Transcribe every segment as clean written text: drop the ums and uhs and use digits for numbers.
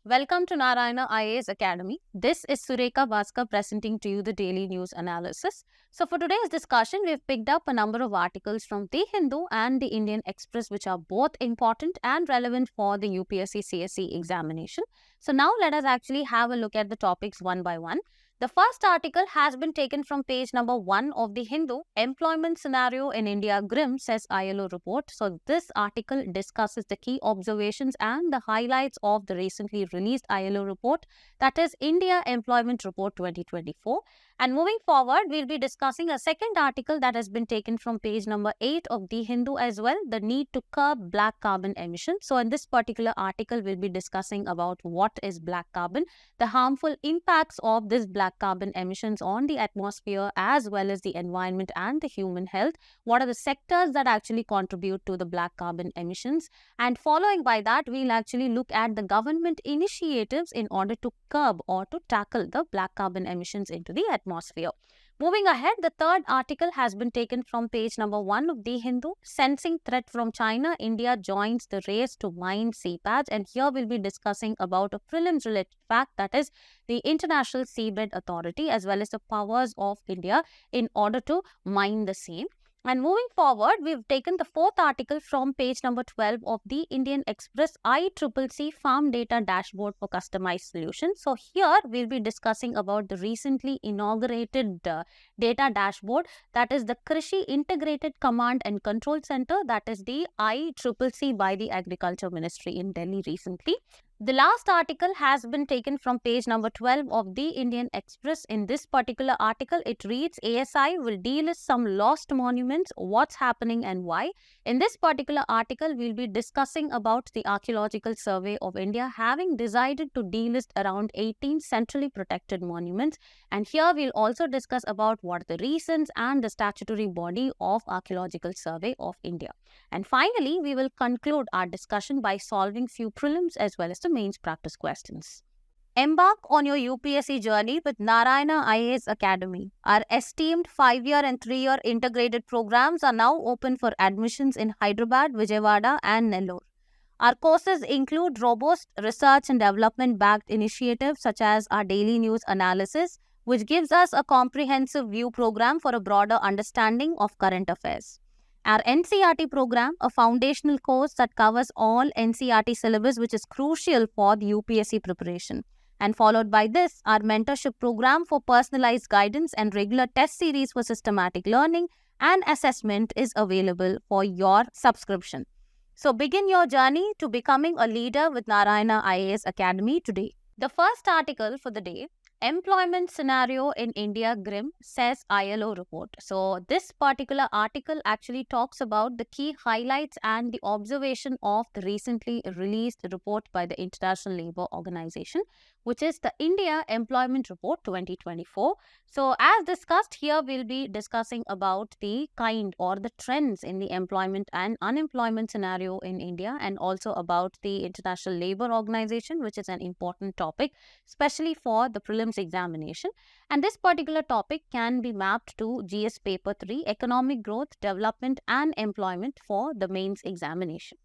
Welcome to Narayana IAS Academy. This is Sureka Bhaskar presenting to you the daily news analysis. So for today's discussion, we've picked up a number of articles from The Hindu and the Indian Express, which are both important and relevant for the UPSC CSE examination. So now let us actually have a look at the topics one by one. The first article has been taken from page number 1 of The Hindu. Employment scenario in India grim, says ILO report. So this article discusses the key observations and the highlights of the recently released ILO report, that is India Employment Report 2024. And moving forward, we'll be discussing a second article that has been taken from page number 8 of The Hindu as well, the need to curb black carbon emissions. So in this particular article, we'll be discussing about what is black carbon, the harmful impacts of this black carbon emissions on the atmosphere as well as the environment and the human health. What are the sectors that actually contribute to the black carbon emissions? And following by that, we'll actually look at the government initiatives in order to curb or to tackle the black carbon emissions into the atmosphere. Moving ahead, the third article has been taken from page number 1 of The Hindu. Sensing threat from China, India joins the race to mine seapads. And here we'll be discussing about a prelims related fact, that is the International Seabed Authority as well as the powers of India in order to mine the same. And moving forward, we've taken the fourth article from page number 12 of the Indian Express, ICCC Farm Data Dashboard for Customized Solutions. So here we'll be discussing about the recently inaugurated data dashboard, that is the Krishi Integrated Command and Control Center, that is the ICCC by the Agriculture Ministry in Delhi recently. The last article has been taken from page number 12 of the Indian Express. In this particular article, it reads, ASI will delist some lost monuments, what's happening and why. In this particular article, we'll be discussing about the Archaeological Survey of India having decided to delist around 18 centrally protected monuments. And here we'll also discuss about what are the reasons and the statutory body of Archaeological Survey of India. And finally, we will conclude our discussion by solving few prelims as well as the mains practice questions. Embark on your UPSC journey with Narayana IAS Academy. Our esteemed 5-year and 3-year integrated programs are now open for admissions in Hyderabad, Vijayawada and Nellore. Our courses include robust research and development backed initiatives such as our daily news analysis, which gives us a comprehensive view program for a broader understanding of current affairs. Our NCERT program, a foundational course that covers all NCERT syllabus, which is crucial for the UPSC preparation. And followed by this, our mentorship program for personalized guidance and regular test series for systematic learning and assessment is available for your subscription. So begin your journey to becoming a leader with Narayana IAS Academy today. The first article for the day, Employment Scenario in India Grim, says ILO report. So this particular article actually talks about the key highlights and the observation of the recently released report by the International Labour Organization, which is the India Employment Report 2024. So as discussed here, we'll be discussing about the kind or the trends in the employment and unemployment scenario in India, and also about the International Labour Organization, which is an important topic, especially for the prelims examination. And this particular topic can be mapped to GS paper 3, economic growth, development and employment for the mains examination.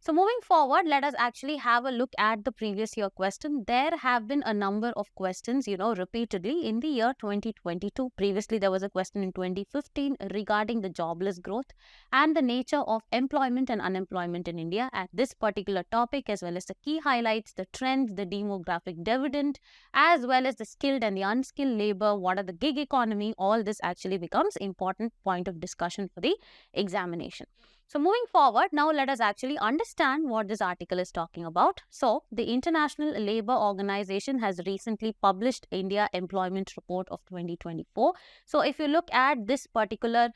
So moving forward, let us actually have a look at the previous year question. There have been a number of questions, repeatedly in the year 2022. Previously, there was a question in 2015 regarding the jobless growth and the nature of employment and unemployment in India at this particular topic, as well as the key highlights, the trends, the demographic dividend, as well as the skilled and the unskilled labor, what are the gig economy, all this actually becomes important point of discussion for the examination. So moving forward, now let us actually understand what this article is talking about. So the International Labour Organization has recently published India Employment Report of 2024. So if you look at this particular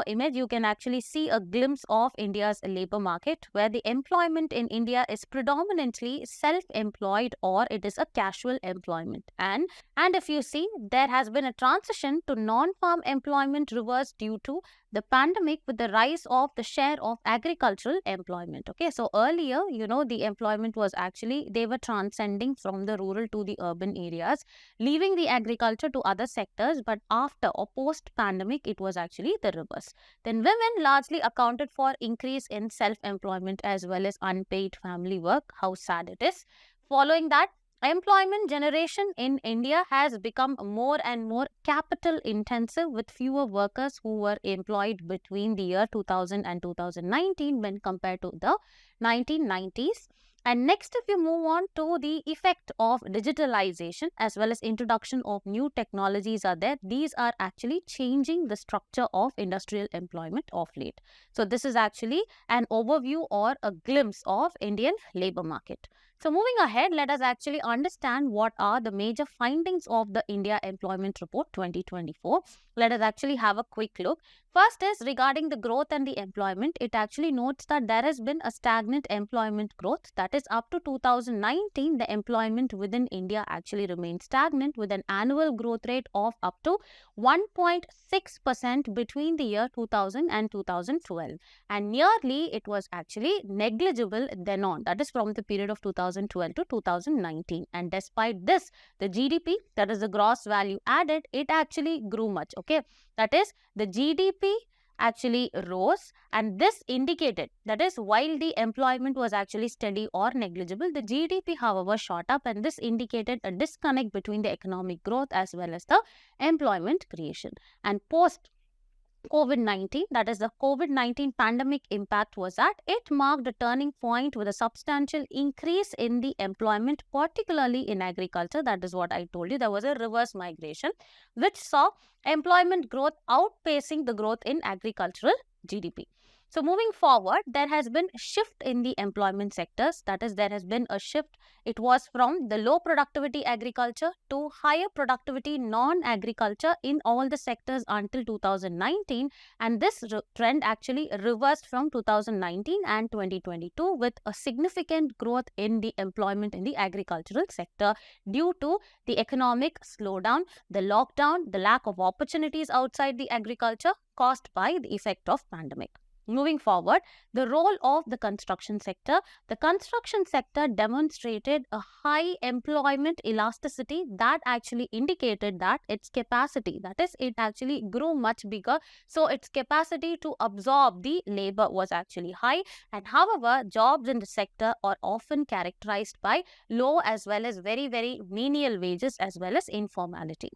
image, you can actually see a glimpse of India's labour market, where the employment in India is predominantly self-employed or it is a casual employment. And if you see, there has been a transition to non-farm employment reverse due to the pandemic with the rise of the share of agricultural employment. Okay, so earlier, the employment was actually, they were transcending from the rural to the urban areas, leaving the agriculture to other sectors. But after or post-pandemic, it was actually the reverse. Then women largely accounted for increase in self-employment as well as unpaid family work. How sad it is. Following that, employment generation in India has become more and more capital intensive, with fewer workers who were employed between the year 2000 and 2019 when compared to the 1990s. And next, if you move on to the effect of digitalization as well as introduction of new technologies are there, these are actually changing the structure of industrial employment of late. So this is actually an overview or a glimpse of Indian labor market. So moving ahead, let us actually understand what are the major findings of the India Employment Report 2024. Let us actually have a quick look. First is regarding the growth and the employment. It actually notes that there has been a stagnant employment growth. That is, up to 2019, the employment within India actually remained stagnant with an annual growth rate of up to 1.6% between the year 2000 and 2012. And nearly it was actually negligible then on. That is from the period of 2012 to 2019. And despite this, the GDP, that is the gross value added, it actually grew much. Okay, that is, the GDP actually rose, and this indicated, that is, while the employment was actually steady or negligible, the GDP however shot up, and this indicated a disconnect between the economic growth as well as the employment creation. And post COVID-19, that is the COVID-19 pandemic impact was that it marked a turning point with a substantial increase in the employment, particularly in agriculture. That is what I told you. There was a reverse migration which saw employment growth outpacing the growth in agricultural GDP. So moving forward, there has been a shift in the employment sectors. That is, there has been a shift. It was from the low productivity agriculture to higher productivity non-agriculture in all the sectors until 2019. And this trend actually reversed from 2019 and 2022 with a significant growth in the employment in the agricultural sector due to the economic slowdown, the lockdown, the lack of opportunities outside the agriculture caused by the effect of pandemic. Moving forward, the role of the construction sector. The construction sector demonstrated a high employment elasticity that actually indicated that its capacity, that is, it actually grew much bigger. So its capacity to absorb the labor was actually high. And however, jobs in the sector are often characterized by low as well as very, very menial wages as well as informality.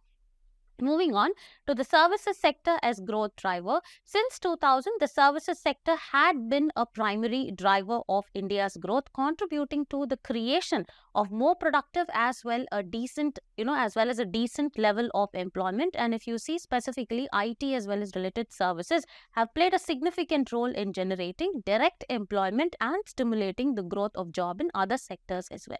Moving on to the services sector as growth driver. Since 2000, the services sector had been a primary driver of India's growth, contributing to the creation of more productive as well a decent, as well as a decent level of employment. And if you see specifically, IT as well as related services have played a significant role in generating direct employment and stimulating the growth of job in other sectors as well.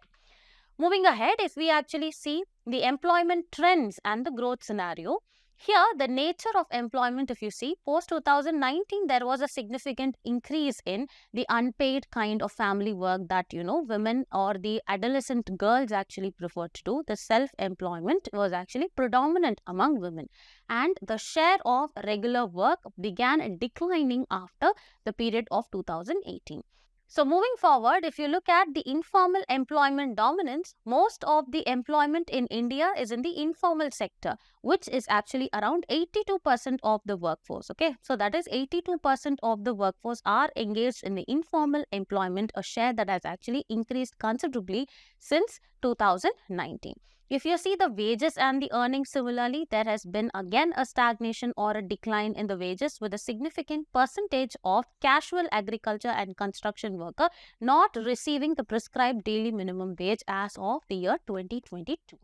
Moving ahead, if we actually see the employment trends and the growth scenario, here the nature of employment, if you see, post 2019, there was a significant increase in the unpaid kind of family work that, women or the adolescent girls actually preferred to do. The self-employment was actually predominant among women. And the share of regular work began declining after the period of 2018. So moving forward, if you look at the informal employment dominance, most of the employment in India is in the informal sector, which is actually around 82% of the workforce. Okay, so that is 82% of the workforce are engaged in the informal employment, a share that has actually increased considerably since 2019. If you see the wages and the earnings similarly, there has been again a stagnation or a decline in the wages, with a significant percentage of casual agriculture and construction worker not receiving the prescribed daily minimum wage as of the year 2022.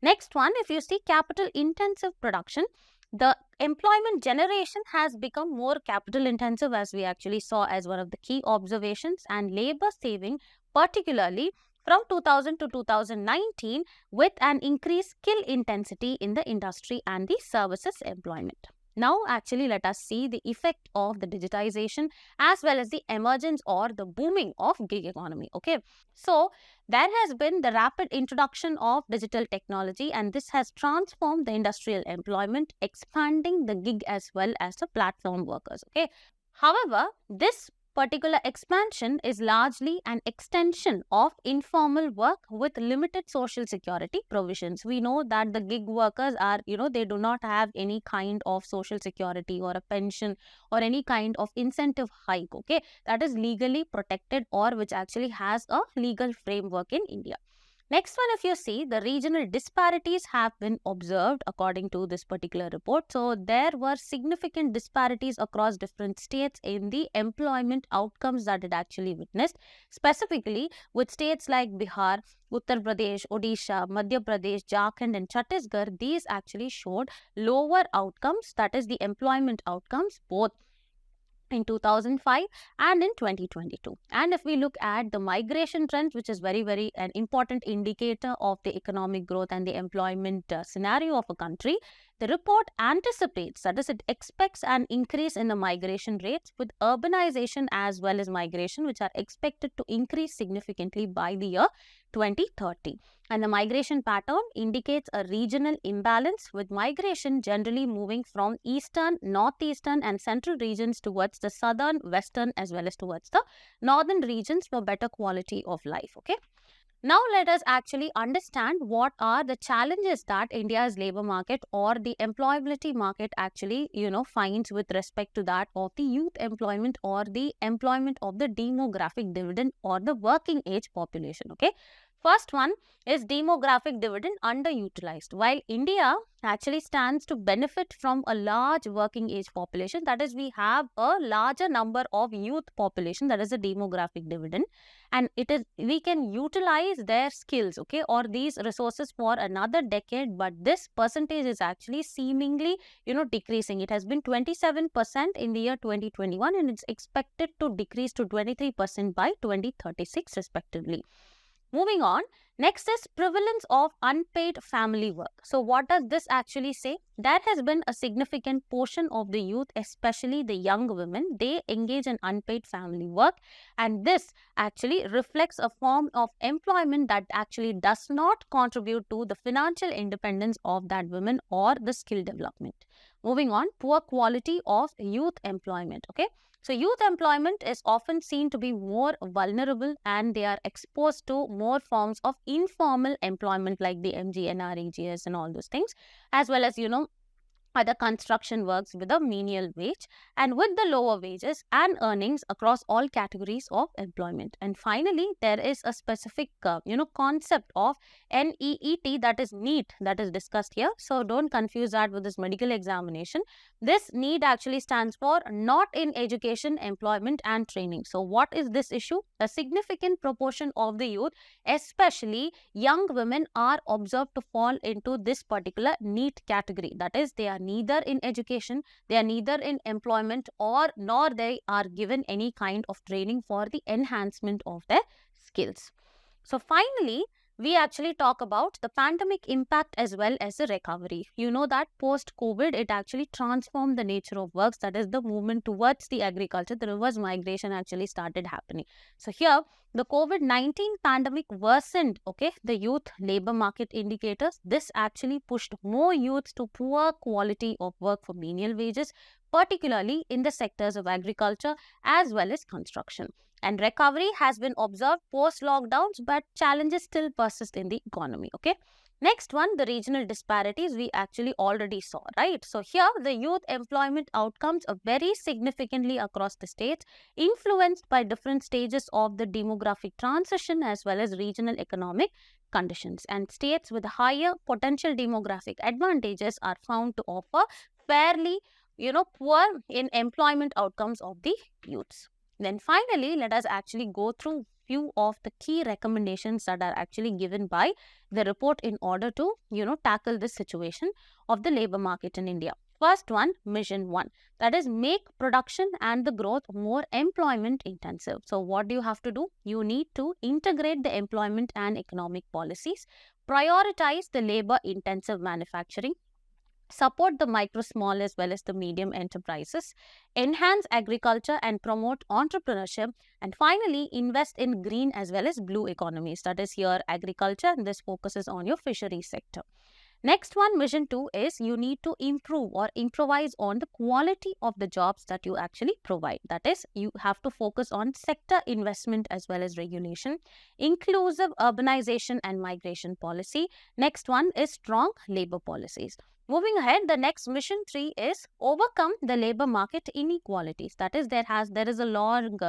Next one, if you see capital intensive production, the employment generation has become more capital intensive, as we actually saw as one of the key observations, and labor saving, particularly from 2000 to 2019, with an increased skill intensity in the industry and the services employment. Now, actually, let us see the effect of the digitization as well as the emergence or the booming of gig economy. Okay, so there has been the rapid introduction of digital technology, and this has transformed the industrial employment, expanding the gig as well as the platform workers. Okay, however, this particular expansion is largely an extension of informal work with limited social security provisions. We know that the gig workers are, they do not have any kind of social security or a pension or any kind of incentive hike, okay, that is legally protected or which actually has a legal framework in India. Next one, if you see, the regional disparities have been observed according to this particular report. So there were significant disparities across different states in the employment outcomes that it actually witnessed, specifically with states like Bihar, Uttar Pradesh, Odisha, Madhya Pradesh, Jharkhand and Chhattisgarh. These actually showed lower outcomes, that is the employment outcomes, both in 2005 and in 2022. And if we look at the migration trends, which is very an important indicator of the economic growth and the employment scenario of a country, the report anticipates, that is, it expects an increase in the migration rates with urbanization as well as migration, which are expected to increase significantly by the year 2030. And the migration pattern indicates a regional imbalance, with migration generally moving from eastern, northeastern and central regions towards the southern, western as well as towards the northern regions for better quality of life. Okay. Now let us actually understand what are the challenges that India's labor market or the employability market actually, finds with respect to that of the youth employment or the employment of the demographic dividend or the working age population. Okay. First one is demographic dividend underutilized. While India actually stands to benefit from a large working age population, that is, we have a larger number of youth population, that is a demographic dividend, and we can utilize their skills, okay, or these resources for another decade, but this percentage is actually seemingly decreasing. It has been 27% in the year 2021 and it's expected to decrease to 23% by 2036 respectively. Moving on, next is prevalence of unpaid family work. So what does this actually say? There has been a significant portion of the youth, especially the young women, they engage in unpaid family work, and this actually reflects a form of employment that actually does not contribute to the financial independence of that woman or the skill development. Moving on, poor quality of youth employment. Okay. So youth employment is often seen to be more vulnerable and they are exposed to more forms of informal employment like the MGNREGS and all those things, as well as, other construction works with a menial wage and with the lower wages and earnings across all categories of employment. And finally, there is a specific, concept of NEET, that is NEET, that is discussed here. So don't confuse that with this medical examination. This NEET actually stands for Not in Education, Employment and Training. So what is this issue? A significant proportion of the youth, especially young women, are observed to fall into this particular NEET category. That is, they are neither in education, they are neither in employment, or nor they are given any kind of training for the enhancement of their skills. So finally, we actually talk about the pandemic impact as well as the recovery. You know that post-COVID, it actually transformed the nature of works, that is the movement towards the agriculture, the reverse migration actually started happening. So here, the COVID-19 pandemic worsened, okay, the youth labor market indicators. This actually pushed more youth to poor quality of work for menial wages, particularly in the sectors of agriculture as well as construction. And recovery has been observed post-lockdowns, but challenges still persist in the economy, okay. Next one, the regional disparities we actually already saw, right? So here, the youth employment outcomes are very significantly across the states, influenced by different stages of the demographic transition as well as regional economic conditions. And states with higher potential demographic advantages are found to offer fairly, poor in employment outcomes of the youths. Then finally, let us actually go through few of the key recommendations that are actually given by the report in order to, tackle this situation of the labor market in India. First one, Mission 1, that is make production and the growth more employment intensive. So what do you have to do? You need to integrate the employment and economic policies, prioritize the labor intensive manufacturing, support the micro, small as well as the medium enterprises, enhance agriculture and promote entrepreneurship, and finally invest in green as well as blue economies. That is here agriculture, and this focuses on your fishery sector. Next one, Mission 2, is you need to improve or improvise on the quality of the jobs that you actually provide. That is, you have to focus on sector investment as well as regulation, inclusive urbanization and migration policy. Next one is strong labor policies. Moving ahead, the next mission 3 is overcome the labor market inequalities. That is, there is a long,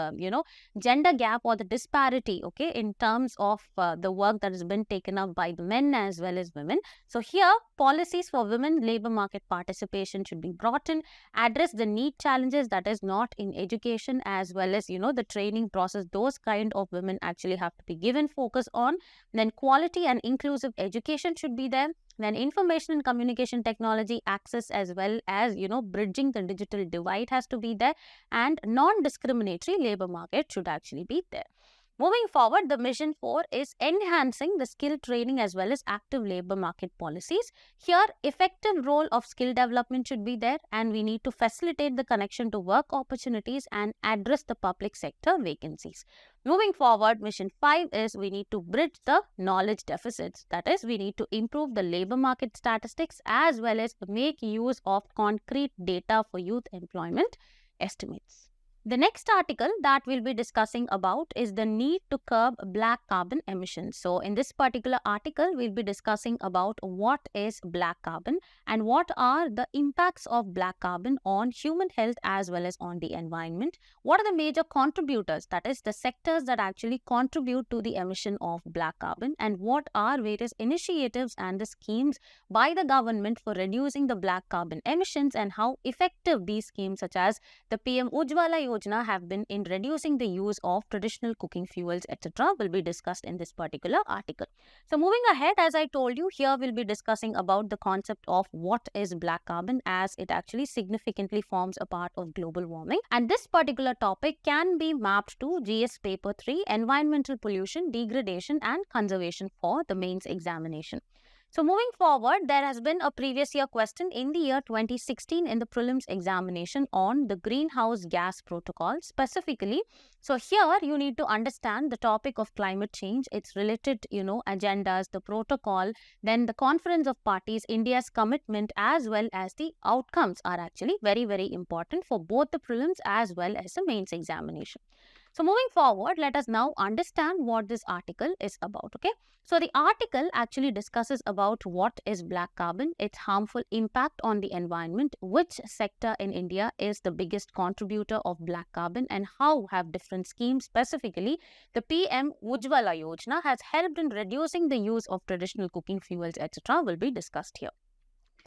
gender gap or the disparity, okay, in terms of the work that has been taken up by the men as well as women. So here, policies for women labor market participation should be brought in, address the need challenges that is not in education as well as, the training process. Those kind of women actually have to be given focus on. Then quality and inclusive education should be there. Then information and communication technology access as well as, bridging the digital divide has to be there, and non-discriminatory labor market should actually be there. Moving forward, the mission 4 is enhancing the skill training as well as active labor market policies. Here, effective role of skill development should be there, and we need to facilitate the connection to work opportunities and address the public sector vacancies. Moving forward, mission 5 is we need to bridge the knowledge deficits. That is, we need to improve the labor market statistics as well as make use of concrete data for youth employment estimates. The next article that we'll be discussing about is the need to curb black carbon emissions. So in this particular article, we'll be discussing about what is black carbon and what are the impacts of black carbon on human health as well as on the environment. What are the major contributors, that is the sectors that actually contribute to the emission of black carbon, and what are various initiatives and the schemes by the government for reducing the black carbon emissions, and how effective these schemes such as the PM Ujjwala Yojana have been in reducing the use of traditional cooking fuels, etc. will be discussed in this particular article. So moving ahead, as I told you, here we'll be discussing about the concept of what is black carbon, as it actually significantly forms a part of global warming. And this particular topic can be mapped to GS paper 3, environmental pollution, degradation and conservation, for the mains examination. So moving forward, there has been a previous year question in the year 2016 in the prelims examination on the greenhouse gas protocol specifically. So here you need to understand the topic of climate change, its related, agendas, the protocol, then the conference of parties, India's commitment as well as the outcomes are actually very, very important for both the prelims as well as the mains examination. So moving forward, let us now understand what this article is about, okay? So the article actually discusses about what is black carbon, its harmful impact on the environment, which sector in India is the biggest contributor of black carbon, and how have different schemes, specifically the PM Ujjwala Yojana, has helped in reducing the use of traditional cooking fuels, etc. will be discussed here.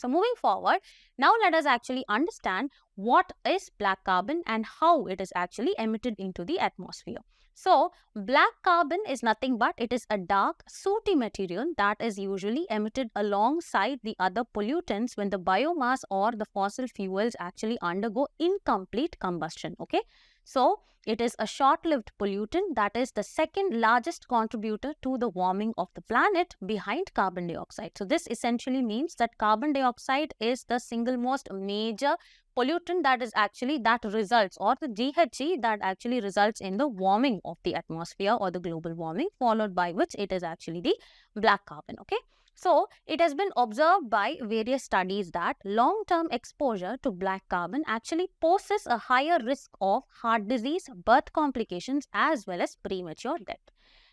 So moving forward, now let us actually understand what is black carbon and how it is actually emitted into the atmosphere. So black carbon is nothing but it is a dark sooty material that is usually emitted alongside the other pollutants when the biomass or the fossil fuels actually undergo incomplete combustion, okay? So it is a short-lived pollutant that is the second largest contributor to the warming of the planet behind carbon dioxide. So this essentially means that carbon dioxide is the single most major pollutant that results, or the GHG that actually results in the warming of the atmosphere or the global warming, followed by which it is actually the black carbon, okay? So, it has been observed by various studies that long-term exposure to black carbon actually poses a higher risk of heart disease, birth complications as well as premature death.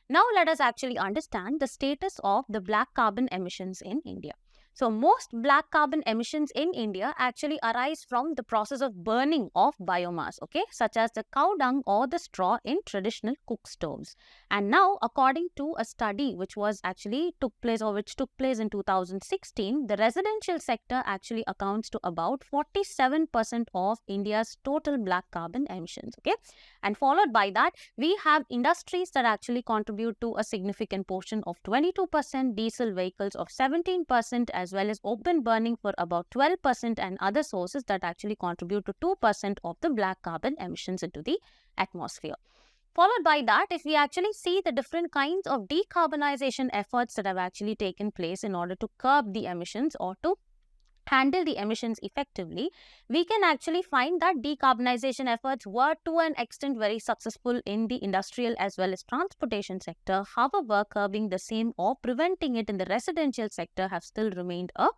Now, let us actually understand the status of the black carbon emissions in India. So, most black carbon emissions in India actually arise from the process of burning of biomass, okay, such as the cow dung or the straw in traditional cook stoves. And now, according to a study which took place in 2016, the residential sector actually accounts to about 47% of India's total black carbon emissions, okay. And followed by that, we have industries that actually contribute to a significant portion of 22%, diesel vehicles of 17%, as well as open burning for about 12%, and other sources that actually contribute to 2% of the black carbon emissions into the atmosphere. Followed by that, if we actually see the different kinds of decarbonization efforts that have actually taken place in order to curb the emissions or to handle the emissions effectively, we can actually find that decarbonization efforts were to an extent very successful in the industrial as well as transportation sector. However, curbing the same or preventing it in the residential sector have still remained a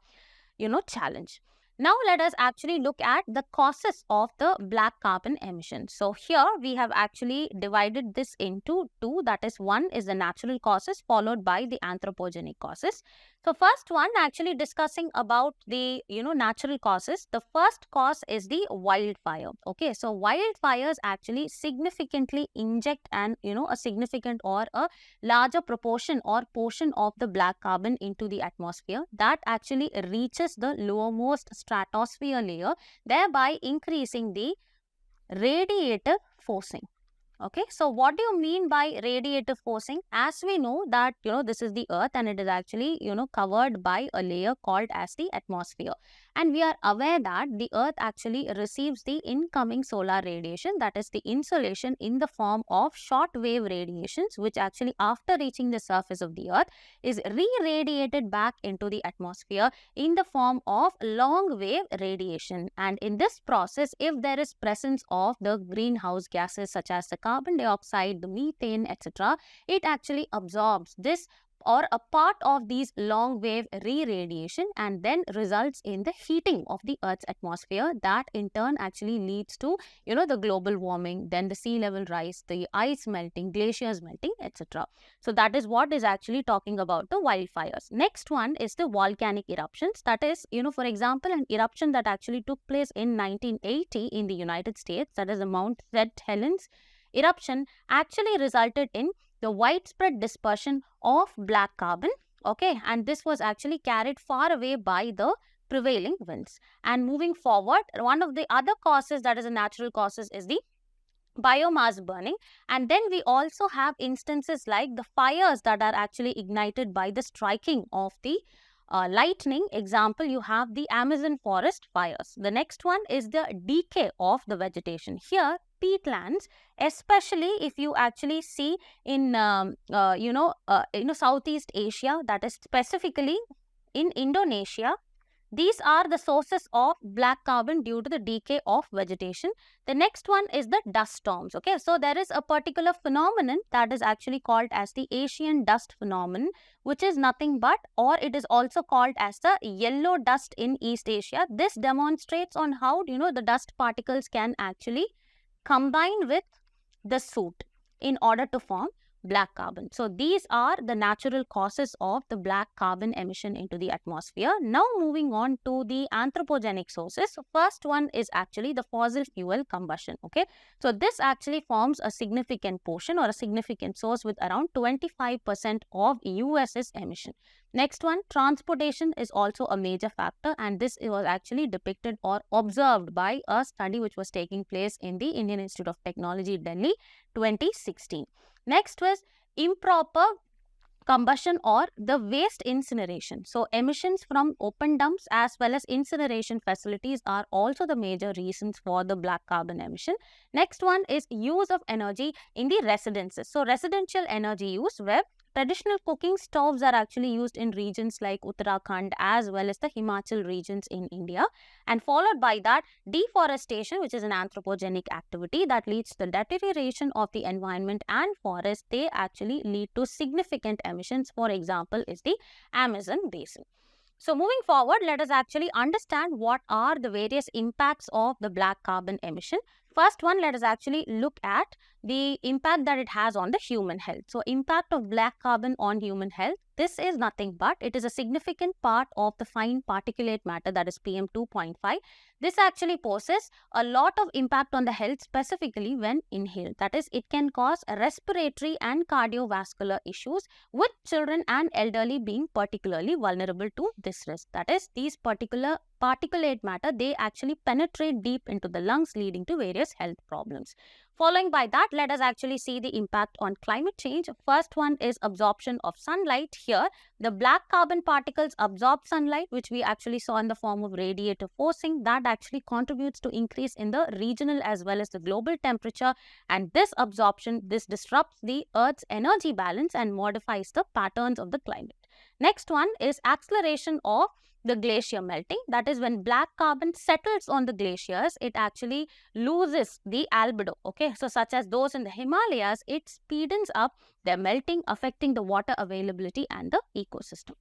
challenge. Now let us actually look at the causes of the black carbon emission. So here we have actually divided this into two, that is, one is the natural causes followed by the anthropogenic causes. So first one, actually discussing about the natural causes. The first cause is the wildfire. Okay, so wildfires actually significantly inject a significant or a larger proportion or portion of the black carbon into the atmosphere that actually reaches the lowermost stratosphere layer, thereby increasing the radiative forcing. Okay, so what do you mean by radiative forcing? As we know that this is the earth and it is actually covered by a layer called as the atmosphere, and we are aware that the earth actually receives the incoming solar radiation, that is the insolation, in the form of short wave radiations, which actually after reaching the surface of the earth is re-radiated back into the atmosphere in the form of long wave radiation. And in this process, if there is presence of the greenhouse gases such as the carbon dioxide, the methane, etc., it actually absorbs this or a part of these long wave re-radiation and then results in the heating of the Earth's atmosphere, that in turn actually leads to the global warming, then the sea level rise, the ice melting, glaciers melting, etc. So that is what is actually talking about the wildfires. Next one is the volcanic eruptions. That is, for example, an eruption that actually took place in 1980 in the United States, that is the Mount St. Helens eruption, actually resulted in the widespread dispersion of black carbon. Okay, and this was actually carried far away by the prevailing winds. And moving forward, one of the other causes, that is a natural causes, is the biomass burning. And then we also have instances like the fires that are actually ignited by the striking of the lightning. Example, you have the Amazon forest fires. The next one is the decay of the vegetation. Here, peatlands, especially if you actually see in Southeast Asia, that is specifically in Indonesia, these are the sources of black carbon due to the decay of vegetation. The next one is the dust storms. Okay, so there is a particular phenomenon that is actually called as the Asian dust phenomenon, which is nothing but, or it is also called as the yellow dust in East Asia. This demonstrates on how the dust particles can actually combine with the soot in order to form black carbon. So these are the natural causes of the black carbon emission into the atmosphere. Now moving on to the anthropogenic sources. First one is actually the fossil fuel combustion. Okay, so this actually forms a significant portion or a significant source with around 25% of US's emission. Next one, transportation is also a major factor, and this was actually depicted or observed by a study which was taking place in the Indian Institute of Technology, Delhi, 2016. Next was improper combustion or the waste incineration. So emissions from open dumps as well as incineration facilities are also the major reasons for the black carbon emission. Next one is use of energy in the residences. So residential energy use, where traditional cooking stoves are actually used in regions like Uttarakhand as well as the Himachal regions in India, and followed by that deforestation, which is an anthropogenic activity that leads to the deterioration of the environment and forest. They actually lead to significant emissions. For example, is the Amazon basin. So moving forward, let us actually understand what are the various impacts of the black carbon emission. First one, let us actually look at the impact that it has on the human health. So impact of black carbon on human health. This is nothing but it is a significant part of the fine particulate matter, that is PM 2.5. This actually poses a lot of impact on the health, specifically when inhaled. That is, it can cause respiratory and cardiovascular issues, with children and elderly being particularly vulnerable to this risk. That is, these particular particulate matter, they actually penetrate deep into the lungs, leading to various health problems. Following by that, let us actually see the impact on climate change. First one is absorption of sunlight. Here, the black carbon particles absorb sunlight, which we actually saw in the form of radiative forcing. That actually contributes to increase in the regional as well as the global temperature, and this absorption, this disrupts the Earth's energy balance and modifies the patterns of the climate. Next one is acceleration of the glacier melting. That is, when black carbon settles on the glaciers, it actually loses the albedo. Okay, so such as those in the Himalayas, it speedens up their melting, affecting the water availability and the ecosystem.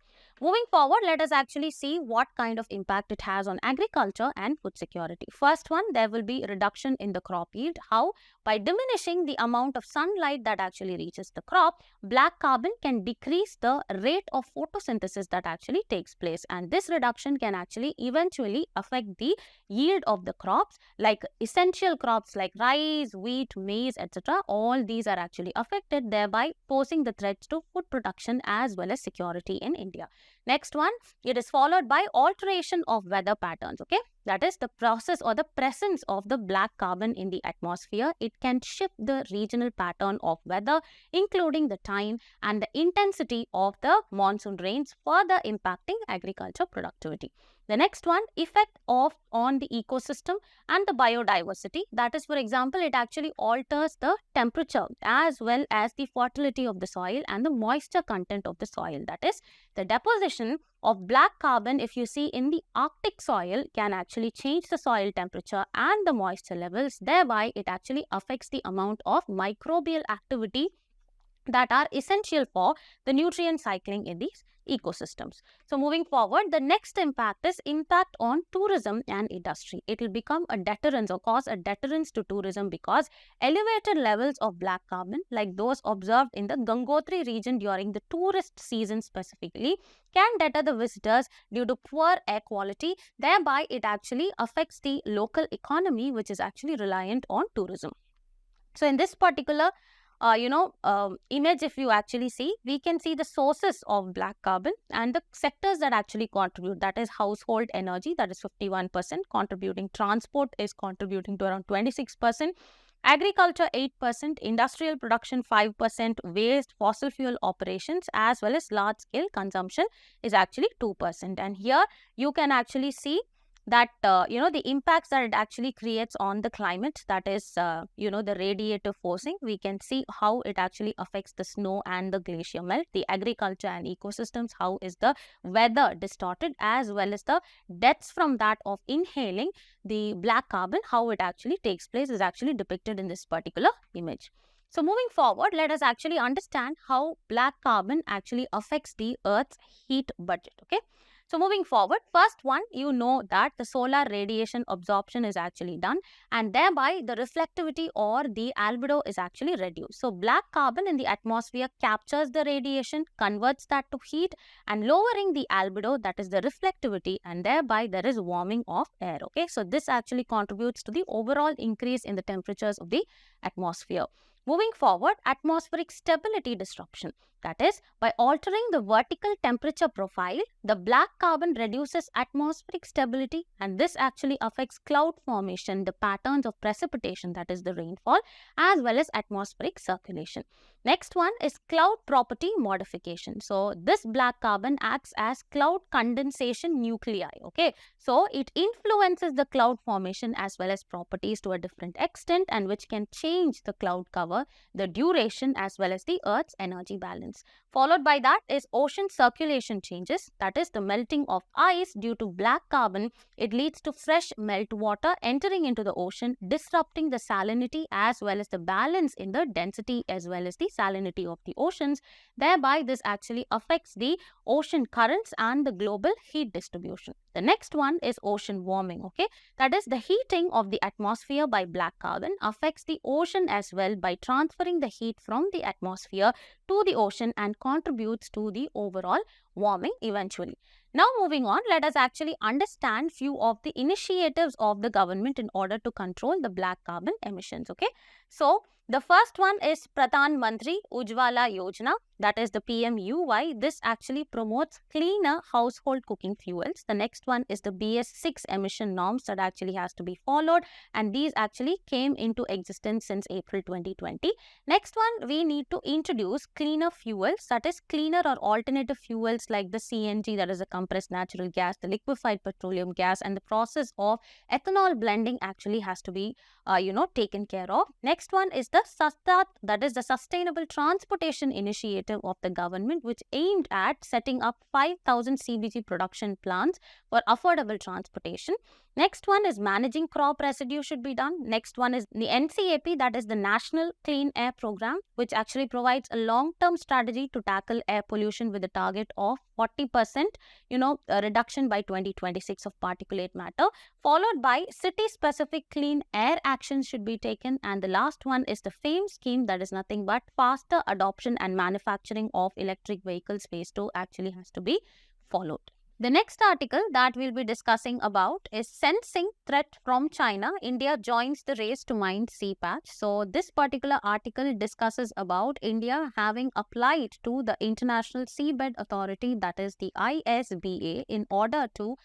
Moving forward, let us actually see what kind of impact it has on agriculture and food security. First one, there will be reduction in the crop yield. How? By diminishing the amount of sunlight that actually reaches the crop, black carbon can decrease the rate of photosynthesis that actually takes place, and this reduction can actually eventually affect the yield of the crops, like essential crops like rice, wheat, maize, etc. All these are actually affected, thereby posing the threats to food production as well as security in India. Next one, it is followed by alteration of weather patterns. Okay, that is the process or the presence of the black carbon in the atmosphere. It can shift the regional pattern of weather, including the time and the intensity of the monsoon rains, further impacting agriculture productivity. The next one, effect on the ecosystem and the biodiversity. That is, for example, it actually alters the temperature as well as the fertility of the soil and the moisture content of the soil. That is, the deposition of black carbon, if you see in the Arctic soil, can actually change the soil temperature and the moisture levels. Thereby, it actually affects the amount of microbial activity that are essential for the nutrient cycling in these ecosystems. So moving forward, the next impact is impact on tourism and industry. It will become a deterrence or cause a deterrence to tourism, because elevated levels of black carbon, like those observed in the Gangotri region during the tourist season specifically, can deter the visitors due to poor air quality. Thereby, it actually affects the local economy, which is actually reliant on tourism. So in this particular image, if you actually see, we can see the sources of black carbon and the sectors that actually contribute. That is household energy, that is 51% contributing. Transport is contributing to around 26%. Agriculture 8%, industrial production 5%, waste, fossil fuel operations as well as large scale consumption is actually 2%. And here you can actually see that the impacts that it actually creates on the climate, that is the radiative forcing. We can see how it actually affects the snow and the glacier melt, the agriculture and ecosystems, how is the weather distorted, as well as the deaths from that of inhaling the black carbon, how it actually takes place is actually depicted in this particular image. So moving forward, let us actually understand how black carbon actually affects the Earth's heat budget. Okay. So moving forward, first one, you know that the solar radiation absorption is actually done, and thereby the reflectivity or the albedo is actually reduced. So black carbon in the atmosphere captures the radiation, converts that to heat, and lowering the albedo, that is the reflectivity, and thereby there is warming of air. Okay, so this actually contributes to the overall increase in the temperatures of the atmosphere. Moving forward, atmospheric stability disruption. That is, by altering the vertical temperature profile, the black carbon reduces atmospheric stability, and this actually affects cloud formation, the patterns of precipitation, that is the rainfall, as well as atmospheric circulation. Next one is cloud property modification. So this black carbon acts as cloud condensation nuclei. Okay, so it influences the cloud formation as well as properties to a different extent, and which can change the cloud cover, the duration, as well as the Earth's energy balance. Followed by that is ocean circulation changes, that is the melting of ice due to black carbon. It leads to fresh melt water entering into the ocean, disrupting the salinity as well as the balance in the density as well as the salinity of the oceans. Thereby, this actually affects the ocean currents and the global heat distribution. The next one is ocean warming. Okay, that is the heating of the atmosphere by black carbon affects the ocean as well by transferring the heat from the atmosphere to the ocean and contributes to the overall warming eventually. Now moving on, let us actually understand few of the initiatives of the government in order to control the black carbon emissions. Okay, so the first one is Pradhan Mantri Ujjwala Yojana, that is the PMUY. This actually promotes cleaner household cooking fuels. The next one is the BS6 emission norms that actually has to be followed, and these actually came into existence since April 2020. Next one, we need to introduce cleaner fuels, that is cleaner or alternative fuels products like the CNG, that is the compressed natural gas, the liquefied petroleum gas, and the process of ethanol blending actually has to be taken care of. Next one is the SASTAT, that is the Sustainable Transportation Initiative of the government, which aimed at setting up 5,000 CBG production plants for affordable transportation. Next one is managing crop residue should be done. Next one is the NCAP, that is the National Clean Air Program, which actually provides a long-term strategy to tackle air pollution with a target of 40% a reduction by 2026 of particulate matter, followed by city-specific clean air actions should be taken. And the last one is the FAME scheme, that is nothing but faster adoption and manufacturing of electric vehicles phase 2 actually has to be followed. The next article that we'll be discussing about is Sensing Threat from China. India joins the race to mine sea patch. So this particular article discusses about India having applied to the International Seabed Authority, that is the ISBA, in order to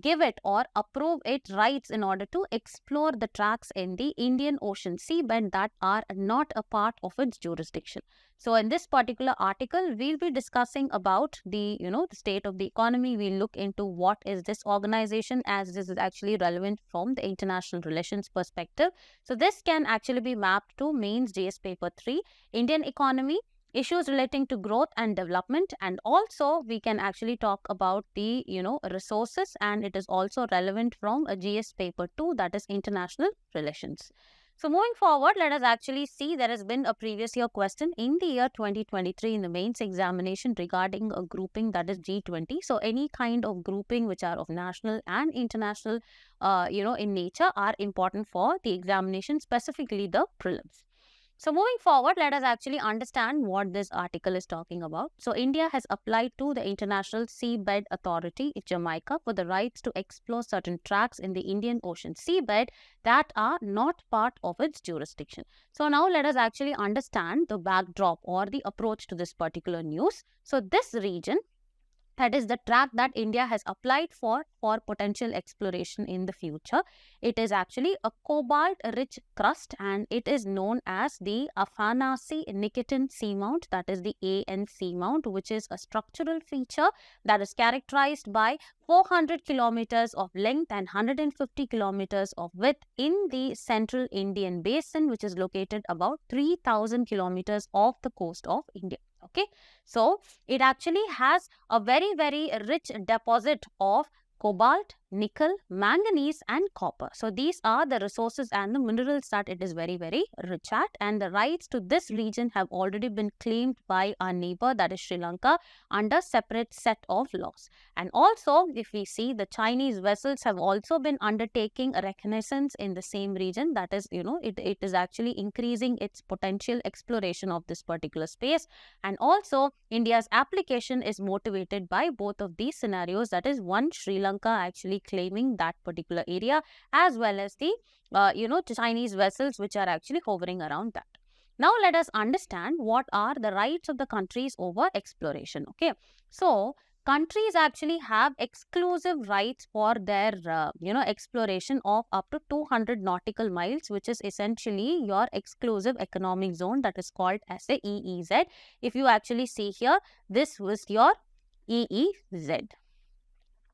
give it or approve it rights in order to explore the tracks in the Indian Ocean seabed that are not a part of its jurisdiction. So in this particular article, we'll be discussing about the state of the economy. We'll look into what is this organization, as this is actually relevant from the international relations perspective. So this can actually be mapped to mains GS paper 3, Indian economy, issues relating to growth and development, and also we can actually talk about the resources, and it is also relevant from a GS paper 2, that is international relations. So moving forward, let us actually see there has been a previous year question in the year 2023 in the mains examination regarding a grouping, that is G20. So any kind of grouping which are of national and international in nature are important for the examination, specifically the prelims. So moving forward, let us actually understand what this article is talking about. So India has applied to the International Seabed Authority in Jamaica for the rights to explore certain tracts in the Indian Ocean seabed that are not part of its jurisdiction. So now let us actually understand the backdrop or the approach to this particular news. So this region, that is the tract that India has applied for potential exploration in the future. It is actually a cobalt-rich crust, and it is known as the Afanasy-Nikitin Seamount, that is the AN Seamount, which is a structural feature that is characterized by 400 kilometers of length and 150 kilometers of width in the central Indian basin, which is located about 3,000 kilometers off the coast of India. Okay, so it actually has a very, very rich deposit of cobalt, nickel, manganese and copper. So these are the resources and the minerals that it is very, very rich at, and the rights to this region have already been claimed by our neighbor, that is Sri Lanka, under separate set of laws. And also, if we see, the Chinese vessels have also been undertaking a reconnaissance in the same region, that is it is actually increasing its potential exploration of this particular space. And also India's application is motivated by both of these scenarios, that is one, Sri Lanka actually claiming that particular area, as well as the Chinese vessels which are actually hovering around that. Now let us understand what are the rights of the countries over exploration. Okay, so countries actually have exclusive rights for their exploration of up to 200 nautical miles, which is essentially your exclusive economic zone, that is called as a EEZ. If you actually see here, this was your EEZ.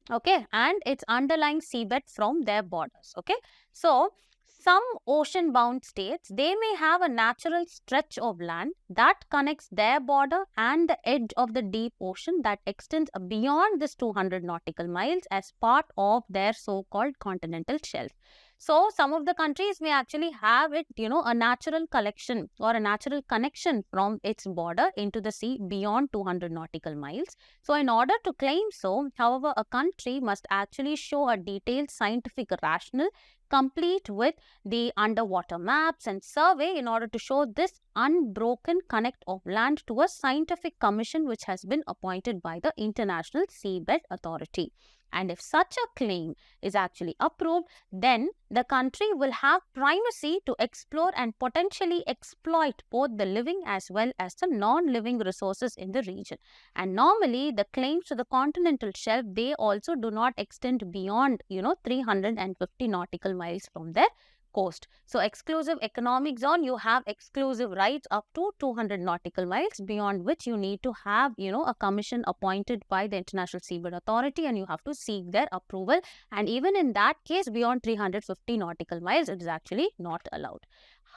Okay, and its underlying seabed from their borders. Okay, so some ocean bound states, they may have a natural stretch of land that connects their border and the edge of the deep ocean that extends beyond this 200 nautical miles as part of their so-called continental shelf. So some of the countries may actually have it, a natural collection or a natural connection from its border into the sea beyond 200 nautical miles. So in order to claim so, however, a country must actually show a detailed scientific rationale complete with the underwater maps and survey in order to show this unbroken connect of land to a scientific commission which has been appointed by the International Seabed Authority. And if such a claim is actually approved, then the country will have primacy to explore and potentially exploit both the living as well as the non-living resources in the region. And normally, the claims to the continental shelf, they also do not extend beyond, 350 nautical miles from their coast. So exclusive economic zone, you have exclusive rights up to 200 nautical miles, beyond which you need to have, a commission appointed by the International Seabed Authority, and you have to seek their approval. And even in that case, beyond 350 nautical miles, it is actually not allowed.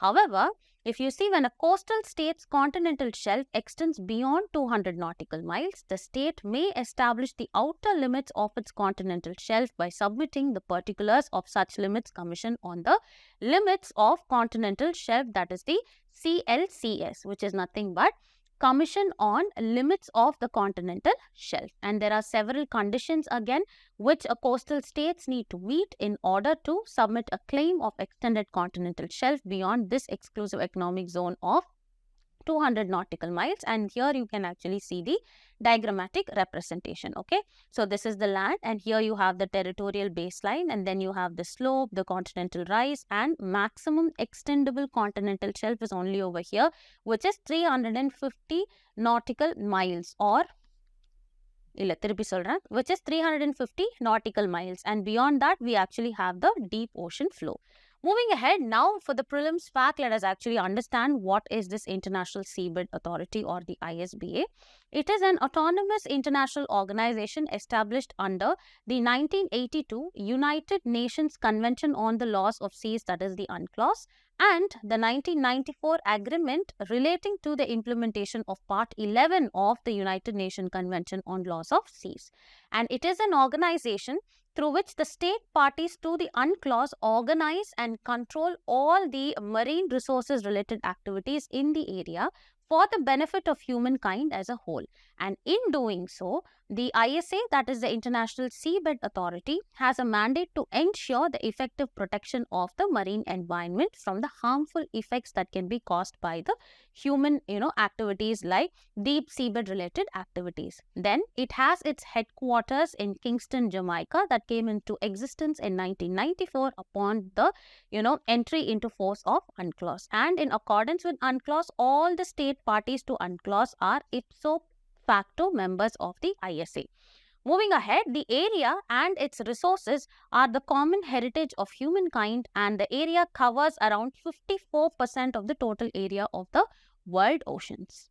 However, if you see, when a coastal state's continental shelf extends beyond 200 nautical miles, the state may establish the outer limits of its continental shelf by submitting the particulars of such limits commission on the limits of continental shelf, that is the CLCS, which is nothing but Commission on Limits of the Continental Shelf. And there are several conditions again which a coastal states need to meet in order to submit a claim of extended continental shelf beyond this exclusive economic zone of 200 nautical miles. And here you can actually see the diagrammatic representation. Okay, so this is the land, and here you have the territorial baseline, and then you have the slope, the continental rise, and maximum extendable continental shelf is only over here, which is 350 nautical miles, or which is 350 nautical miles, and beyond that we actually have the deep ocean flow. Moving ahead, now for the prelims fact, let us actually understand what is this International Seabed Authority, or the ISBA. It is an autonomous international organization established under the 1982 United Nations Convention on the Laws of Seas, that is the UNCLOS, and the 1994 agreement relating to the implementation of Part 11 of the United Nations Convention on Laws of Seas. And it is an organization through which the state parties to the UNCLOS organize and control all the marine resources related activities in the area for the benefit of humankind as a whole. And in doing so, the ISA, that is the International Seabed Authority, has a mandate to ensure the effective protection of the marine environment from the harmful effects that can be caused by the human, activities like deep seabed related activities. Then it has its headquarters in Kingston, Jamaica, that came into existence in 1994 upon the, entry into force of UNCLOS. And in accordance with UNCLOS, all the state parties to UNCLOS are ipso facto members of the ISA. Moving ahead, the area and its resources are the common heritage of humankind, and the area covers around 54% of the total area of the world oceans.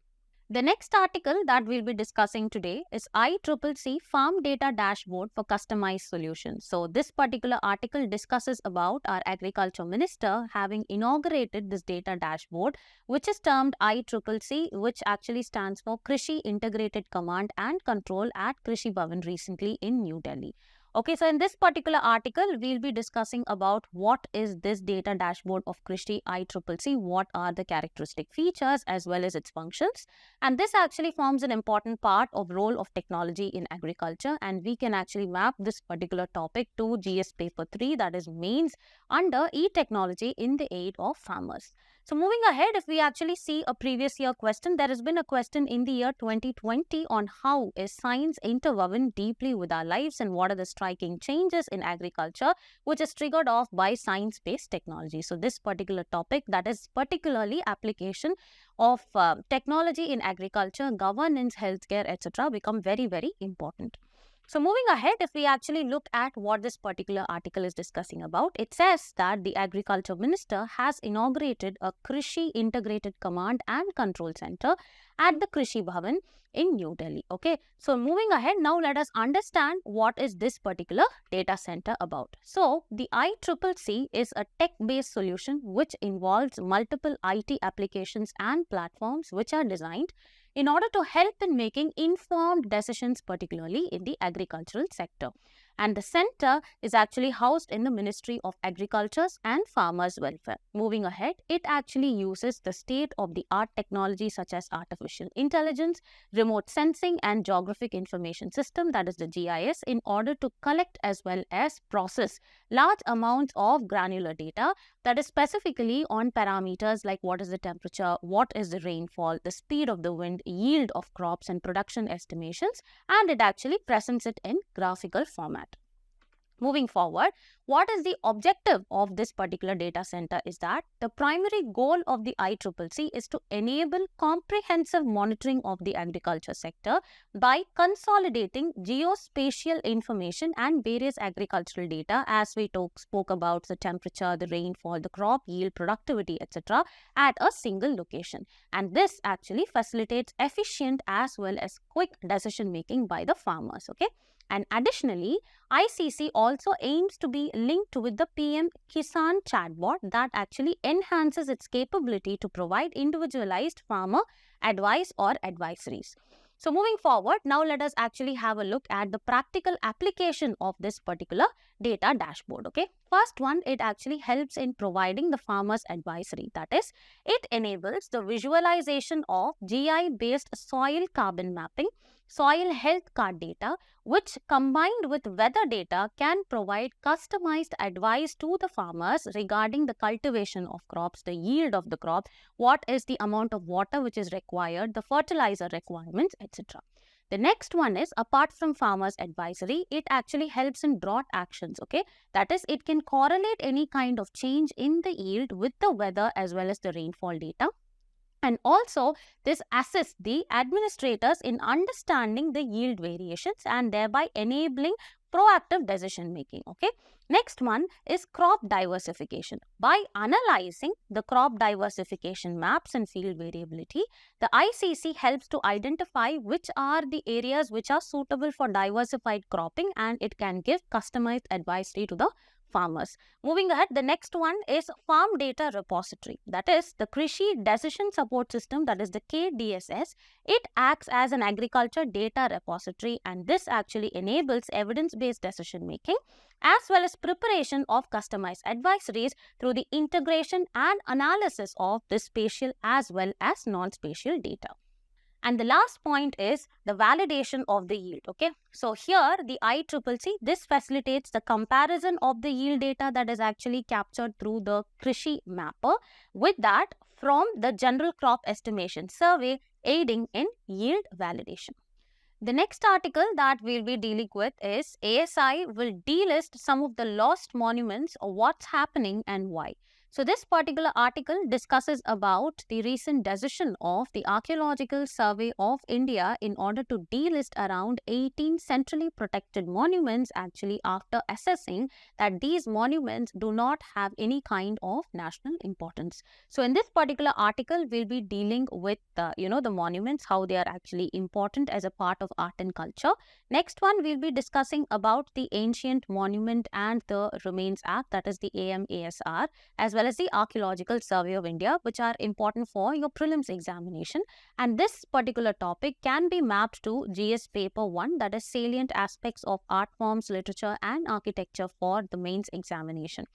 The next article that we'll be discussing today is ICCC Farm Data Dashboard for Customized Solutions. So this particular article discusses about our Agriculture Minister having inaugurated this data dashboard, which is termed ICCC, which actually stands for Krishi Integrated Command and Control at Krishi Bhavan recently in New Delhi. Okay, so in this particular article, we'll be discussing about what is this data dashboard of Krishi ICCC, what are the characteristic features as well as its functions. And this actually forms an important part of role of technology in agriculture, and we can actually map this particular topic to GS paper 3, that is mains, under e-technology in the aid of farmers. So moving ahead, if we actually see a previous year question, there has been a question in the year 2020 on how is science interwoven deeply with our lives and what are the striking changes in agriculture which is triggered off by science-based technology. So this particular topic, that is particularly application of technology in agriculture, governance, healthcare, etc., become very, very important. So moving ahead, if we actually look at what this particular article is discussing about, it says that the Agriculture Minister has inaugurated a Krishi Integrated Command and Control Center at the Krishi Bhavan in New Delhi. Okay, so moving ahead, now let us understand what is this particular data center about. So the ICCC is a tech-based solution which involves multiple IT applications and platforms which are designed in order to help in making informed decisions, particularly in the agricultural sector. And the center is actually housed in the Ministry of Agriculture and Farmers Welfare. Moving ahead, it actually uses the state-of-the-art technology such as artificial intelligence, remote sensing and geographic information system, that is the GIS, in order to collect as well as process large amounts of granular data that is specifically on parameters like what is the temperature, what is the rainfall, the speed of the wind, yield of crops and production estimations, and it actually presents it in graphical format. Moving forward, what is the objective of this particular data center is that the primary goal of the ICCC is to enable comprehensive monitoring of the agriculture sector by consolidating geospatial information and various agricultural data, as we spoke about the temperature, the rainfall, the crop yield, productivity, etc. at a single location. And this actually facilitates efficient as well as quick decision making by the farmers. Okay. And additionally, ICC also aims to be linked with the PM Kisan chatbot that actually enhances its capability to provide individualized farmer advice or advisories. So moving forward, now let us actually have a look at the practical application of this particular data dashboard. Okay, first one, it actually helps in providing the farmers advisory. That is, it enables the visualization of GI-based soil carbon mapping, soil health card data, which combined with weather data can provide customized advice to the farmers regarding the cultivation of crops, the yield of the crop, what is the amount of water which is required, the fertilizer requirements, etc. The next one is, apart from farmers advisory, it actually helps in drought actions. Okay, that is, it can correlate any kind of change in the yield with the weather as well as the rainfall data. And also, this assists the administrators in understanding the yield variations and thereby enabling proactive decision making. Okay. Next one is crop diversification. By analyzing the crop diversification maps and field variability, the ICC helps to identify which are the areas which are suitable for diversified cropping, and it can give customized advisory to the farmers. Moving ahead, the next one is Farm Data Repository. That is the Krishi Decision Support System, that is the KDSS. It acts as an agriculture data repository, and this actually enables evidence-based decision making as well as preparation of customized advisories through the integration and analysis of the spatial as well as non-spatial data. And the last point is the validation of the yield. Okay, so here the ICCC, this facilitates the comparison of the yield data that is actually captured through the Krishi mapper with that from the general crop estimation survey, aiding in yield validation. The next article that we'll be dealing with is ASI will delist some of the lost monuments, or what's happening and why. So this particular article discusses about the recent decision of the Archaeological Survey of India in order to delist around 18 centrally protected monuments, actually after assessing that these monuments do not have any kind of national importance. So in this particular article, we'll be dealing with the monuments, how they are actually important as a part of art and culture. Next one, we'll be discussing about the Ancient Monument and the Remains Act, that is the AMASR, as well as the Archaeological Survey of India, which are important for your prelims examination. And this particular topic can be mapped to GS paper 1, that is salient aspects of art forms, literature and architecture for the mains examination.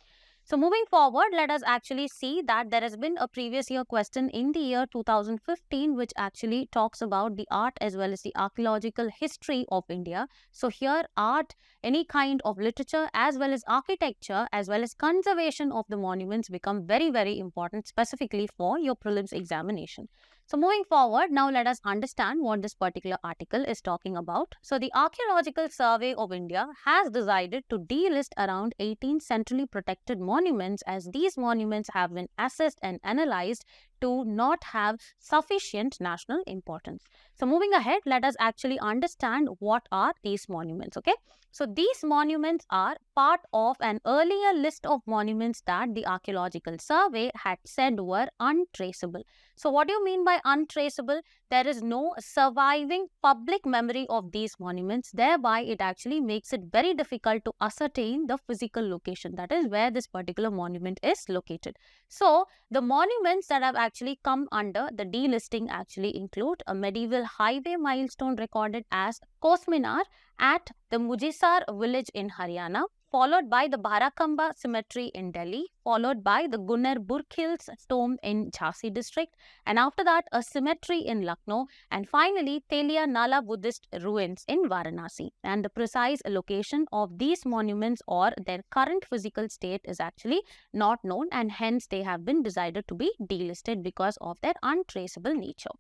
So moving forward, let us actually see that there has been a previous year question in the year 2015 which actually talks about the art as well as the archaeological history of India. So here art, any kind of literature as well as architecture as well as conservation of the monuments become very, very important specifically for your prelims examination. So moving forward, now let us understand what this particular article is talking about. So the Archaeological Survey of India has decided to delist around 18 centrally protected monuments, as these monuments have been assessed and analyzed to not have sufficient national importance. So moving ahead, let us actually understand what are these monuments. Okay, so these monuments are part of an earlier list of monuments that the Archaeological Survey had said were untraceable. So what do you mean by untraceable? There is no surviving public memory of these monuments, thereby it actually makes it very difficult to ascertain the physical location, that is where this particular monument is located. So the monuments that have actually come under the delisting actually include a medieval highway milestone recorded as Kosminar at the Mujisar village in Haryana, followed by the Bharakamba cemetery in Delhi, followed by the Gunnar Burkhil's tomb in Jhansi district, and after that a cemetery in Lucknow, and finally Telia Nala Buddhist ruins in Varanasi. And the precise location of these monuments or their current physical state is actually not known, and hence they have been decided to be delisted because of their untraceable nature.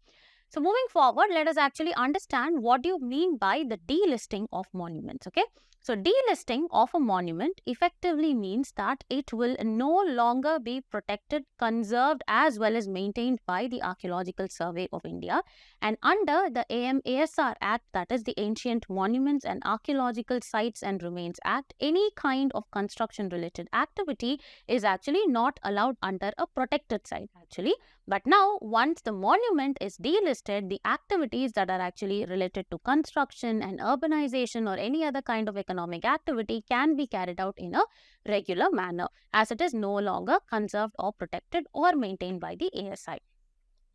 So moving forward, let us actually understand what do you mean by the delisting of monuments. Okay, So delisting of a monument effectively means that it will no longer be protected, conserved as well as maintained by the Archaeological Survey of India. And under the AMASR Act, that is the Ancient Monuments and Archaeological Sites and Remains Act, any kind of construction related activity is actually not allowed under a protected site actually. But now, once the monument is delisted, the activities that are actually related to construction and urbanization or any other kind of economic activity can be carried out in a regular manner, as it is no longer conserved or protected or maintained by the ASI.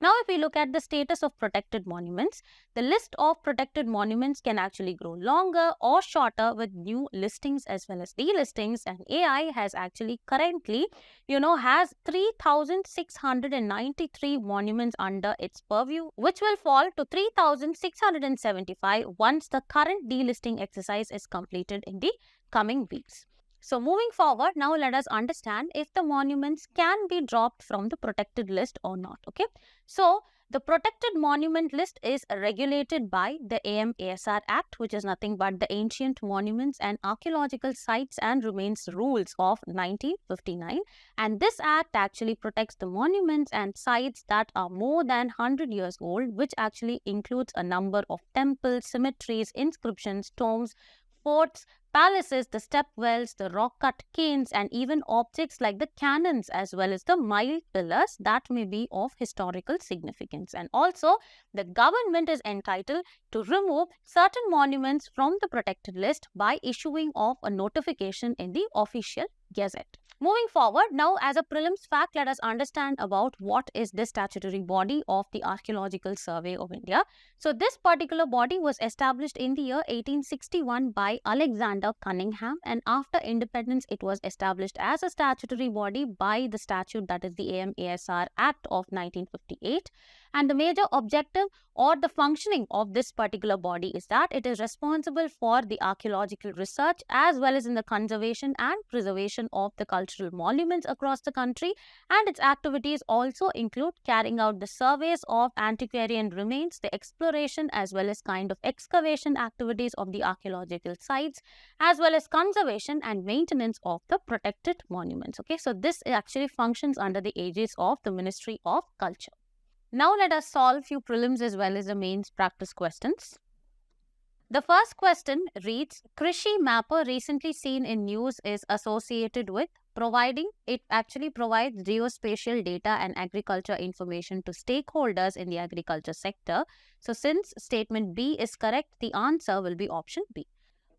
Now, if we look at the status of protected monuments, the list of protected monuments can actually grow longer or shorter with new listings as well as delistings. And AI has actually currently, has 3,693 monuments under its purview, which will fall to 3,675 once the current delisting exercise is completed in the coming weeks. So moving forward, now let us understand if the monuments can be dropped from the protected list or not. Okay. So the protected monument list is regulated by the AMASR Act, which is nothing but the Ancient Monuments and Archaeological Sites and Remains Rules of 1959. And this act actually protects the monuments and sites that are more than 100 years old, which actually includes a number of temples, cemeteries, inscriptions, tombs, forts, palaces, the step wells, the rock-cut cairns, and even objects like the cannons as well as the mile pillars that may be of historical significance. And also, the government is entitled to remove certain monuments from the protected list by issuing of a notification in the official gazette. Moving forward, now as a prelims fact, let us understand about what is this statutory body of the Archaeological Survey of India. So this particular body was established in the year 1861 by Alexander Cunningham, and after independence it was established as a statutory body by the statute, that is the AMASR Act of 1958. And the major objective or the functioning of this particular body is that it is responsible for the archaeological research as well as in the conservation and preservation of the cultural monuments across the country, and its activities also include carrying out the surveys of antiquarian remains, the exploration as well as kind of excavation activities of the archaeological sites, as well as conservation and maintenance of the protected monuments. Okay, so this actually functions under the aegis of the Ministry of Culture. Now let us solve few prelims as well as the mains practice questions. The first question reads, Krishi Mapper recently seen in news is associated with providing. It actually provides geospatial data and agriculture information to stakeholders in the agriculture sector. So since statement B is correct, the answer will be option B.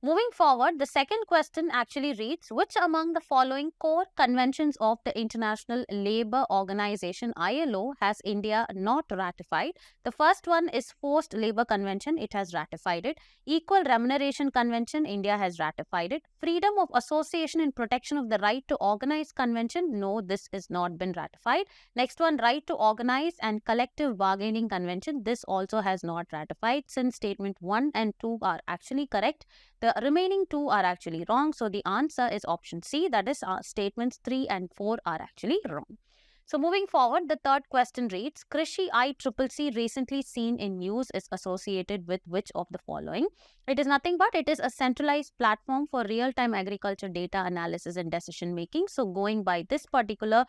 Moving forward, the second question actually reads, which among the following core conventions of the International Labour Organization ILO has India not ratified? The first one is Forced Labour Convention. It has ratified it. Equal Remuneration Convention. India has ratified it. Freedom of Association and Protection of the Right to Organize Convention. No, this is not been ratified. Next one, Right to Organize and Collective Bargaining Convention. This also has not ratified, since statement 1 and 2 are actually correct. The remaining two are actually wrong. So the answer is option C, that is statements 3 and 4 are actually wrong. So moving forward, the third question reads, Krishi ICCC recently seen in news is associated with which of the following? It is nothing but it is a centralized platform for real-time agriculture data analysis and decision making. So going by this particular,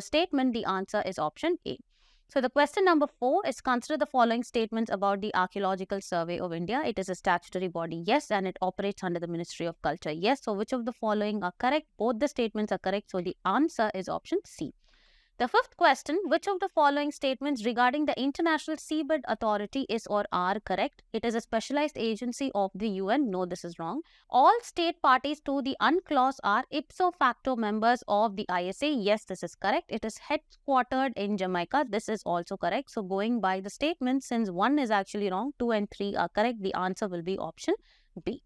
statement, the answer is option A. So the question number 4 is, consider the following statements about the Archaeological Survey of India. It is a statutory body, yes, and it operates under the Ministry of Culture, yes. So which of the following are correct? Both the statements are correct. So the answer is option C. The fifth question, which of the following statements regarding the International Seabed Authority is or are correct? It is a specialized agency of the UN. No, this is wrong. All state parties to the UNCLOS are ipso facto members of the ISA. Yes, this is correct. It is headquartered in Jamaica. This is also correct. So going by the statement, since 1 is actually wrong, 2 and 3 are correct, the answer will be option B.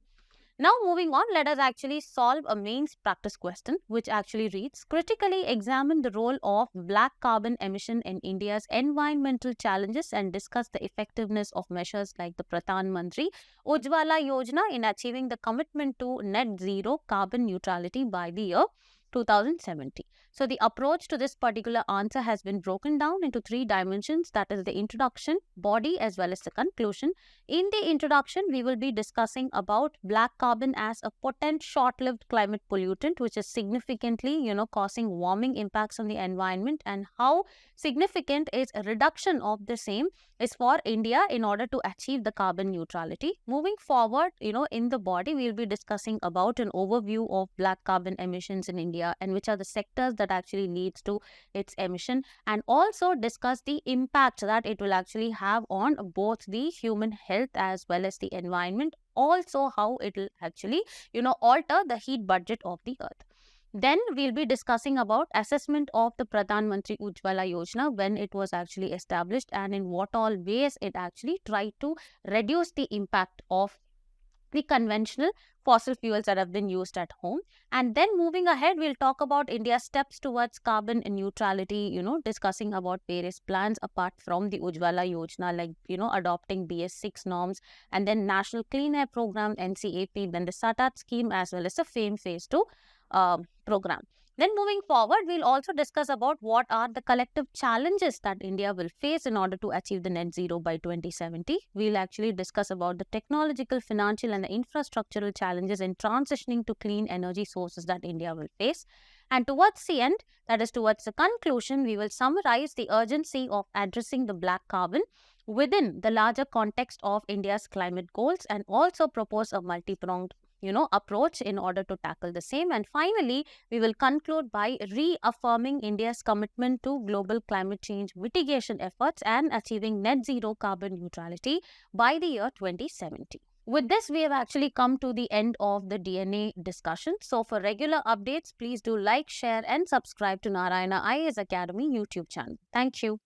Now moving on, let us actually solve a mains practice question, which actually reads, critically examine the role of black carbon emission in India's environmental challenges and discuss the effectiveness of measures like the Pradhan Mantri Ujjwala Yojana in achieving the commitment to net zero carbon neutrality by the year 2070. So the approach to this particular answer has been broken down into three dimensions, that is the introduction, body, as well as the conclusion. In the introduction, we will be discussing about black carbon as a potent short-lived climate pollutant which is significantly, causing warming impacts on the environment, and how significant is a reduction of the same is for India in order to achieve the carbon neutrality. Moving forward, in the body, we will be discussing about an overview of black carbon emissions in India and which are the sectors that actually leads to its emission, and also discuss the impact that it will actually have on both the human health as well as the environment, also how it will actually, alter the heat budget of the earth. Then we'll be discussing about assessment of the Pradhan Mantri Ujjwala Yojana, when it was actually established and in what all ways it actually tried to reduce the impact of the conventional fossil fuels that have been used at home. And then moving ahead, we'll talk about India's steps towards carbon neutrality, discussing about various plans apart from the Ujjwala Yojana, like, adopting BS6 norms, and then National Clean Air Program, NCAP, then the SATAT scheme, as well as the FAME Phase 2 program. Then moving forward, we'll also discuss about what are the collective challenges that India will face in order to achieve the net zero by 2070. We'll actually discuss about the technological, financial and the infrastructural challenges in transitioning to clean energy sources that India will face. And towards the end, that is towards the conclusion, we will summarize the urgency of addressing the black carbon within the larger context of India's climate goals, and also propose a multi-pronged approach in order to tackle the same. And finally, we will conclude by reaffirming India's commitment to global climate change mitigation efforts and achieving net zero carbon neutrality by the year 2070. With this, we have actually come to the end of the DNA discussion. So for regular updates, please do like, share and subscribe to Narayana IAS Academy YouTube channel. Thank you.